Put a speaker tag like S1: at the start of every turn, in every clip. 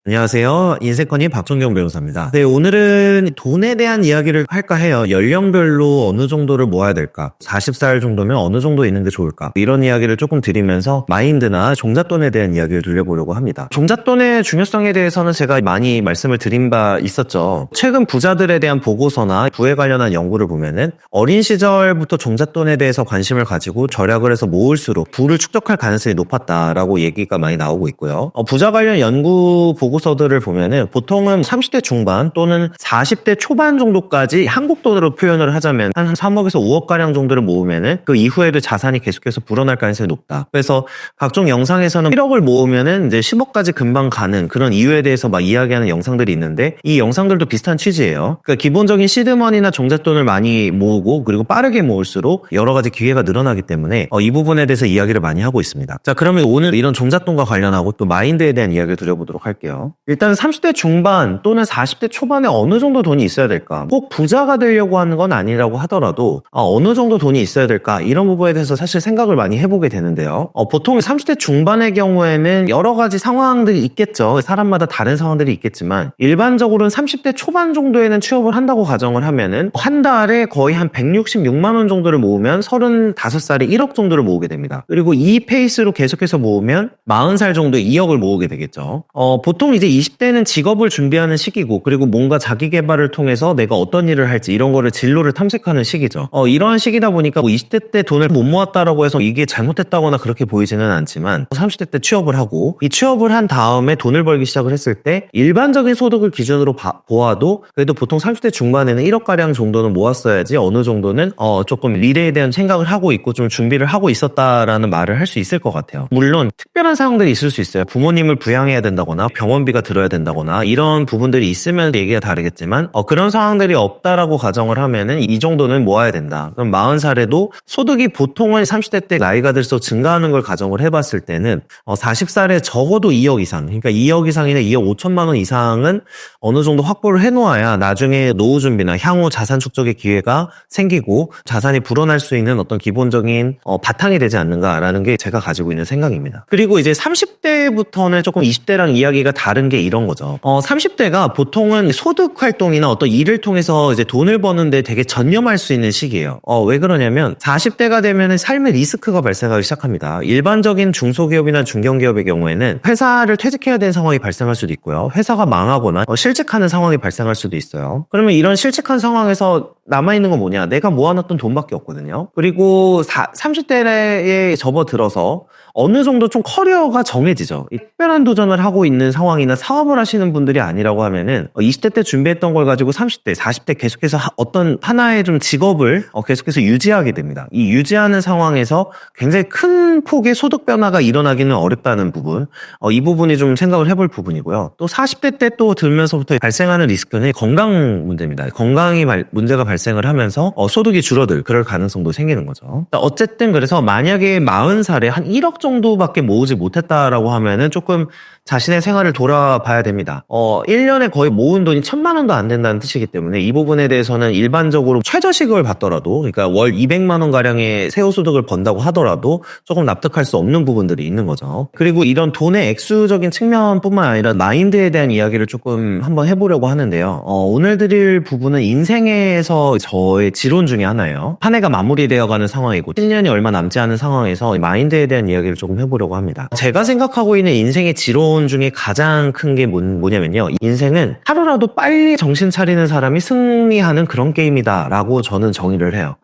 S1: 안녕하세요. 인세컨이 박종경 변호사입니다. 네, 오늘은 돈에 대한 이야기를 할까 해요. 연령별로 어느 정도를 모아야 될까? 40살 정도면 어느 정도 있는 게 좋을까? 이런 이야기를 조금 드리면서 마인드나 종잣돈에 대한 이야기를 들려보려고 합니다. 종잣돈의 중요성에 대해서는 제가 많이 말씀을 드린 바 있었죠. 최근 부자들에 대한 보고서나 부에 관련한 연구를 보면은 어린 시절부터 종잣돈에 대해서 관심을 가지고 절약을 해서 모을수록 부를 축적할 가능성이 높았다라고 얘기가 많이 나오고 있고요. 부자 관련 연구 보고서들을 보면은 보통은 30대 중반 또는 40대 초반 정도까지 한국 돈으로 표현을 하자면 한 3억에서 5억가량 정도를 모으면은 그 이후에도 자산이 계속해서 불어날 가능성이 높다. 그래서 각종 영상에서는 1억을 모으면은 이제 10억까지 금방 가는 그런 이유에 대해서 막 이야기하는 영상들이 있는데 이 영상들도 비슷한 취지예요. 그러니까 기본적인 시드머니나 종잣돈을 많이 모으고 그리고 빠르게 모을수록 여러 가지 기회가 늘어나기 때문에 이 부분에 대해서 이야기를 많이 하고 있습니다. 자, 그러면 오늘 이런 종잣돈과 관련하고 또 마인드에 대한 이야기를 드려보도록 할게요. 일단 30대 중반 또는 40대 초반에 어느 정도 돈이 있어야 될까? 꼭 부자가 되려고 하는 건 아니라고 하더라도 어느 정도 돈이 있어야 될까? 이런 부분에 대해서 사실 생각을 많이 해보게 되는데요. 보통 30대 중반의 경우에는 여러 가지 상황들이 있겠죠. 사람마다 다른 상황들이 있겠지만 일반적으로는 30대 초반 정도에는 취업을 한다고 가정을 하면은 한 달에 거의 한 166만 원 정도를 모으면 35살에 1억 정도를 모으게 됩니다. 그리고 이 페이스로 계속해서 모으면 40살 정도에 2억을 모으게 되겠죠. 보통 이제 20대는 직업을 준비하는 시기고 그리고 뭔가 자기 개발을 통해서 내가 어떤 일을 할지 이런 거를 진로를 탐색하는 시기죠. 이러한 시기다 보니까 20대 때 돈을 못 모았다라고 해서 이게 잘못됐다거나 그렇게 보이지는 않지만 30대 때 취업을 하고 이 취업을 한 다음에 돈을 벌기 시작을 했을 때 일반적인 소득을 기준으로 보아도 그래도 보통 30대 중반에는 1억가량 정도는 모았어야지 어느 정도는 조금 미래에 대한 생각을 하고 있고 좀 준비를 하고 있었다라는 말을 할 수 있을 것 같아요. 물론 특별한 상황들이 있을 수 있어요. 부모님을 부양해야 된다거나 병원비가 들어야 된다거나 이런 부분들이 있으면 얘기가 다르겠지만 그런 상황들이 없다라고 가정을 하면은 이 정도는 모아야 된다. 그럼 40살에도 소득이 보통은 30대 때 나이가 들수록 증가하는 걸 가정을 해봤을 때는 40살에 적어도 2억 이상, 그러니까 2억 이상이나 2억 5천만 원 이상은 어느 정도 확보를 해놓아야 나중에 노후 준비나 향후 자산 축적의 기회가 생기고 자산이 불어날 수 있는 어떤 기본적인 바탕이 되지 않는가라는 게 제가 가지고 있는 생각입니다. 그리고 이제 30대부터는 조금 20대랑 이야기가 다른 게 이런 거죠. 30대가 보통은 소득 활동이나 어떤 일을 통해서 이제 돈을 버는데 되게 전념할 수 있는 시기예요. 왜 그러냐면 40대가 되면 삶의 리스크가 발생하기 시작합니다. 일반적인 중소기업이나 중견기업의 경우에는 회사를 퇴직해야 되는 상황이 발생할 수도 있고요. 회사가 망하거나 실직하는 상황이 발생할 수도 있어요. 그러면 이런 실직한 상황에서 남아있는 건 뭐냐? 내가 모아놨던 돈밖에 없거든요. 그리고 30대에 접어들어서 어느 정도 좀 커리어가 정해지죠. 특별한 도전을 하고 있는 상황이나 사업을 하시는 분들이 아니라고 하면은 20대 때 준비했던 걸 가지고 30대, 40대 계속해서 어떤 하나의 좀 직업을 계속해서 유지하게 됩니다. 이 유지하는 상황에서 굉장히 큰 폭의 소득 변화가 일어나기는 어렵다는 부분, 이 부분이 좀 생각을 해볼 부분이고요. 또 40대 때 또 들면서부터 발생하는 리스크는 건강 문제입니다. 건강이 문제가 발생을 하면서 소득이 줄어들 그럴 가능성도 생기는 거죠. 어쨌든 그래서 만약에 40살에 한 1억 정도밖에 모으지 못했다라고 하면은 조금 자신의 생활을 돌아봐야 됩니다. 1년에 거의 모은 돈이 1,000만 원도 안 된다는 뜻이기 때문에 이 부분에 대해서는 일반적으로 최저시급을 받더라도 그러니까 월 200만 원 가량의 세후소득을 번다고 하더라도 조금 납득할 수 없는 부분들이 있는 거죠. 그리고 이런 돈의 액수적인 측면뿐만 아니라 마인드에 대한 이야기를 조금 한번 해보려고 하는데요. 오늘 드릴 부분은 인생에서 저의 지론 중에 하나예요. 한 해가 마무리되어가는 상황이고 7년이 얼마 남지 않은 상황에서 마인드에 대한 이야기를 조금 해보려고 합니다. 제가 생각하고 있는 인생의 지론 중에 가장 큰 게 뭐냐면요. 인생은 하루라도 빨리 정신 차리는 사람이 승리하는 그런 게임이다라고 저는 정의를 해요.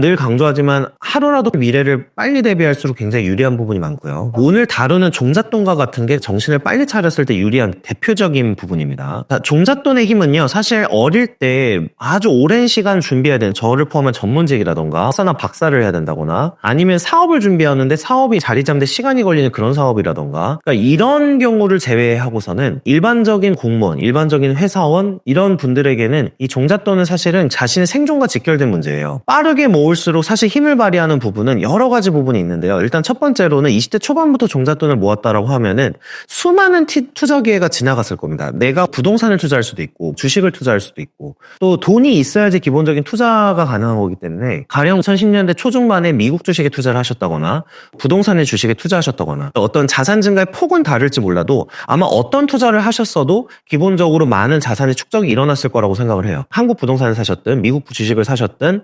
S1: 늘 강조하지만 하루라도 미래를 빨리 대비할수록 굉장히 유리한 부분이 많고요. 오늘 다루는 종잣돈과 같은 게 정신을 빨리 차렸을 때 유리한 대표적인 부분입니다. 종잣돈의 힘은요. 사실 어릴 때 아주 오랜 시간 준비해야 되는 저를 포함한 전문직이라던가 석사나 박사를 해야 된다거나 아니면 사업을 준비하는데 사업이 자리 잡는데 시간이 걸리는 그런 사업이라던가 그러니까 이런 경우를 제외하고서는 일반적인 공무원, 일반적인 회사원 이런 분들에게는 이 종잣돈은 사실은 자신의 생존과 직결된 문제예요. 빠르게 모을 모을수록 사실 힘을 발휘하는 부분은 여러 가지 부분이 있는데요. 일단 첫 번째로는 20대 초반부터 종잣돈을 모았다라고 하면은 수많은 투자 기회가 지나갔을 겁니다. 내가 부동산을 투자할 수도 있고 주식을 투자할 수도 있고 또 돈이 있어야지 기본적인 투자가 가능한 거기 때문에 가령 2010년대 초중반에 미국 주식에 투자를 하셨다거나 부동산의 주식에 투자하셨다거나 어떤 자산 증가의 폭은 다를지 몰라도 아마 어떤 투자를 하셨어도 기본적으로 많은 자산의 축적이 일어났을 거라고 생각을 해요. 한국 부동산을 사셨든 미국 주식을 사셨든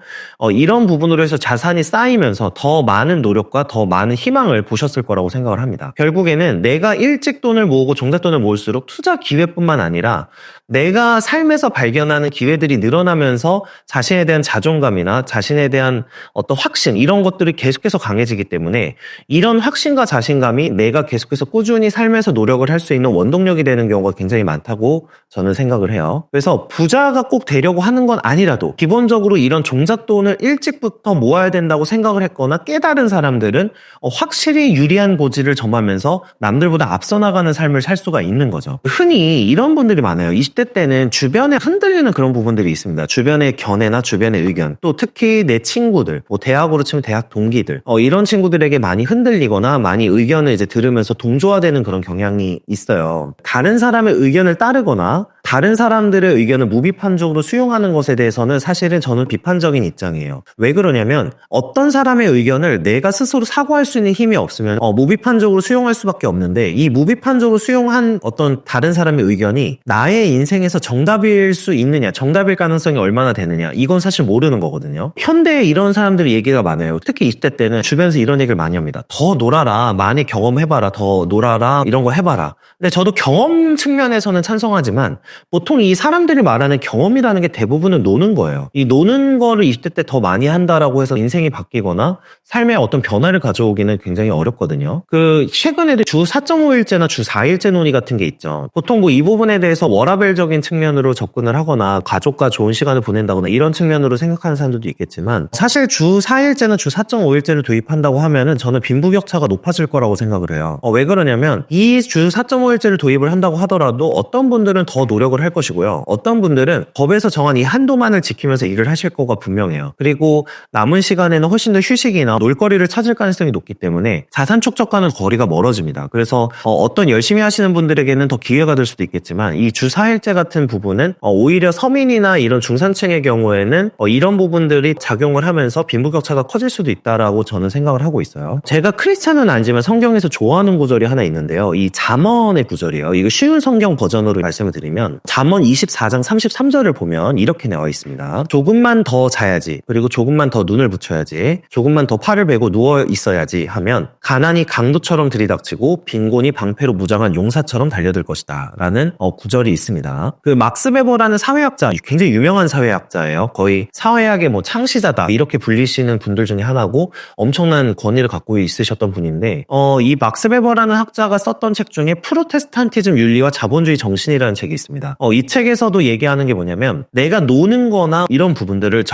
S1: 이런 부분으로 해서 자산이 쌓이면서 더 많은 노력과 더 많은 희망을 보셨을 거라고 생각을 합니다. 결국에는 내가 일찍 돈을 모으고 종잣돈을 모을수록 투자 기회뿐만 아니라 내가 삶에서 발견하는 기회들이 늘어나면서 자신에 대한 자존감이나 자신에 대한 어떤 확신 이런 것들이 계속해서 강해지기 때문에 이런 확신과 자신감이 내가 계속해서 꾸준히 삶에서 노력을 할 수 있는 원동력이 되는 경우가 굉장히 많다고 저는 생각을 해요. 그래서 부자가 꼭 되려고 하는 건 아니라도 기본적으로 이런 종잣돈을 일찍부터 모아야 된다고 생각을 했거나 깨달은 사람들은 확실히 유리한 고지를 점하면서 남들보다 앞서 나가는 삶을 살 수가 있는 거죠. 흔히 이런 분들이 많아요. 20대 때는 주변에 흔들리는 그런 부분들이 있습니다. 주변의 견해나 주변의 의견, 또 특히 내 친구들, 뭐 대학으로 치면 대학 동기들, 이런 친구들에게 많이 흔들리거나 많이 의견을 이제 들으면서 동조화되는 그런 경향이 있어요. 다른 사람의 의견을 따르거나 다른 사람들의 의견을 무비판적으로 수용하는 것에 대해서는 사실은 저는 비판적인 입장이에요. 왜 그러냐면 어떤 사람의 의견을 내가 스스로 사고할 수 있는 힘이 없으면 무비판적으로 수용할 수밖에 없는데 이 무비판적으로 수용한 어떤 다른 사람의 의견이 나의 인생에서 정답일 수 있느냐, 정답일 가능성이 얼마나 되느냐 이건 사실 모르는 거거든요. 현대에 이런 사람들이 얘기가 많아요. 특히 20대 때는 주변에서 이런 얘기를 많이 합니다. 더 놀아라, 많이 경험해봐라, 더 놀아라, 이런 거 해봐라. 근데 저도 경험 측면에서는 찬성하지만 보통 이 사람들이 말하는 경험이라는 게 대부분은 노는 거예요. 이 노는 거를 20대 때 더 많이 한다라고 해서 인생이 바뀌거나 삶에 어떤 변화를 가져오기는 굉장히 어렵거든요. 최근에도 주 4.5일제나 주 4일제 논의 같은 게 있죠. 보통 뭐 이 부분에 대해서 워라밸적인 측면으로 접근을 하거나 가족과 좋은 시간을 보낸다거나 이런 측면으로 생각하는 사람들도 있겠지만 사실 주 4일제나 주 4.5일제를 도입한다고 하면은 저는 빈부격차가 높아질 거라고 생각을 해요. 왜 그러냐면 이 주 4.5일제를 도입을 한다고 하더라도 어떤 분들은 더 노력을 할 것이고요. 어떤 분들은 법에서 정한 이 한도만을 지키면서 일을 하실 거가 분명해요. 그리고 남은 시간에는 훨씬 더 휴식이나 놀거리를 찾을 가능성이 높기 때문에 자산 축적과는 거리가 멀어집니다. 그래서 어떤 열심히 하시는 분들에게는 더 기회가 될 수도 있겠지만 이 주 4일제 같은 부분은 오히려 서민이나 이런 중산층의 경우에는 이런 부분들이 작용을 하면서 빈부격차가 커질 수도 있다라고 저는 생각을 하고 있어요. 제가 크리스찬은 아니지만 성경에서 좋아하는 구절이 하나 있는데요. 이 잠언의 구절이에요. 이거 쉬운 성경 버전으로 말씀을 드리면 잠언 24장 33절을 보면 이렇게 나와 있습니다. 조금만 더 자야지, 그리고 조금만 더 눈을 붙여야지, 조금만 더 팔을 베고 누워 있어야지 하면 가난이 강도처럼 들이닥치고 빈곤이 방패로 무장한 용사처럼 달려들 것이다 라는 구절이 있습니다. 막스 베버라는 사회학자, 굉장히 유명한 사회학자예요. 거의 사회학의 창시자다 이렇게 불리시는 분들 중에 하나고 엄청난 권위를 갖고 있으셨던 분인데 이 막스 베버라는 학자가 썼던 책 중에 프로테스탄티즘 윤리와 자본주의 정신이라는 책이 있습니다. 이 책에서도 얘기하는 게 뭐냐면 내가 노는 거나 이런 부분들을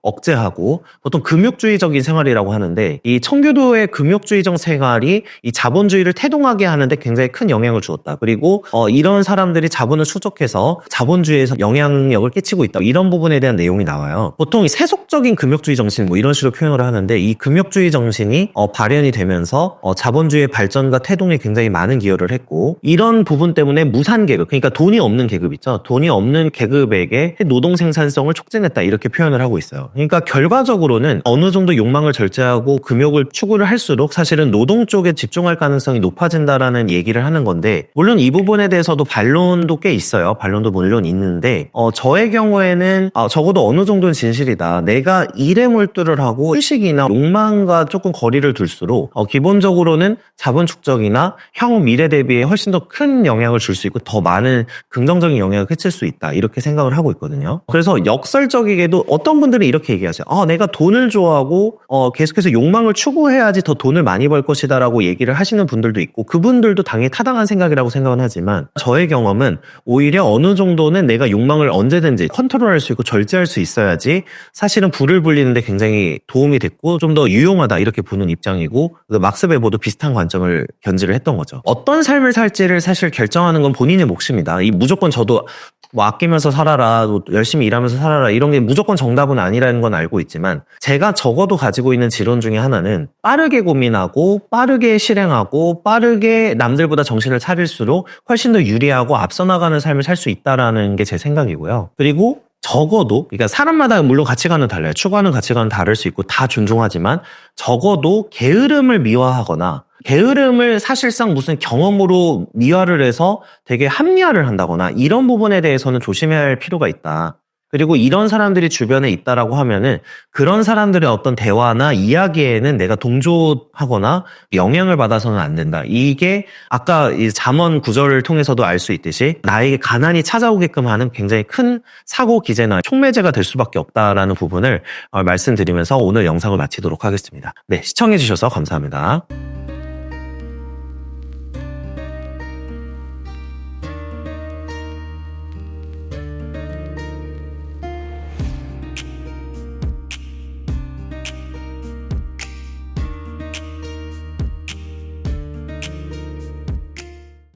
S1: 억제하고 보통 금욕주의적인 생활이라고 하는데 이 청교도의 금욕주의적 생활이 이 자본주의를 태동하게 하는데 굉장히 큰 영향을 주었다. 그리고 이런 사람들이 자본을 추적해서 자본주의에서 영향력을 끼치고 있다. 이런 부분에 대한 내용이 나와요. 보통 이 세속적인 금욕주의 정신 이런 식으로 표현을 하는데 이 금욕주의 정신이 발현이 되면서 자본주의의 발전과 태동에 굉장히 많은 기여를 했고 이런 부분 때문에 무산계급, 그러니까 돈이 없는 계급 있죠. 돈이 없는 계급에게 노동 생산성을 촉진했다 이렇게 표현을 하고 있어요. 그러니까 결과적으로는 어느 정도 욕망을 절제하고 금욕을 추구를 할수록 사실은 노동 쪽에 집중할 가능성이 높아진다라는 얘기를 하는 건데 물론 이 부분에 대해서도 반론도 꽤 있어요. 반론도 물론 있는데 저의 경우에는 적어도 어느 정도는 진실이다. 내가 일에 몰두를 하고 휴식이나 욕망과 조금 거리를 둘수록 기본적으로는 자본 축적이나 향후 미래 대비에 훨씬 더 큰 영향을 줄 수 있고 더 많은 긍정적인 영향을 끼칠 수 있다 이렇게 생각을 하고 있거든요. 그래서 역설적이게도 어떤 분들은 이렇게 얘기하세요. 내가 돈을 좋아하고 계속해서 욕망을 추구해야지 더 돈을 많이 벌 것이다 라고 얘기를 하시는 분들도 있고 그분들도 당연히 타당한 생각이라고 생각은 하지만 저의 경험은 오히려 어느 정도는 내가 욕망을 언제든지 컨트롤할 수 있고 절제할 수 있어야지 사실은 불을 불리는데 굉장히 도움이 됐고 좀 더 유용하다 이렇게 보는 입장이고 막스 베버도 비슷한 관점을 견지를 했던 거죠. 어떤 삶을 살지를 사실 결정하는 건 본인의 몫입니다. 무조건 저도 뭐 아끼면서 살아라, 뭐 열심히 일하면서 살아라 이런 게 무조건 정답은 아니라는 건 알고 있지만 제가 적어도 가지고 있는 지론 중에 하나는 빠르게 고민하고 빠르게 실행하고 빠르게 남들보다 정신을 차릴수록 훨씬 더 유리하고 앞서 나가는 삶을 살 수 있다라는 게 제 생각이고요. 그리고 적어도, 그러니까 사람마다 물론 가치관은 달라요. 추구하는 가치관은 다를 수 있고 다 존중하지만 적어도 게으름을 미화하거나 게으름을 사실상 무슨 경험으로 미화를 해서 되게 합리화를 한다거나 이런 부분에 대해서는 조심해야 할 필요가 있다. 그리고 이런 사람들이 주변에 있다라고 하면은 그런 사람들의 어떤 대화나 이야기에는 내가 동조하거나 영향을 받아서는 안 된다. 이게 아까 이 잠언 구절을 통해서도 알 수 있듯이 나에게 가난이 찾아오게끔 하는 굉장히 큰 사고 기제나 촉매제가 될 수밖에 없다라는 부분을 말씀드리면서 오늘 영상을 마치도록 하겠습니다. 네, 시청해 주셔서 감사합니다.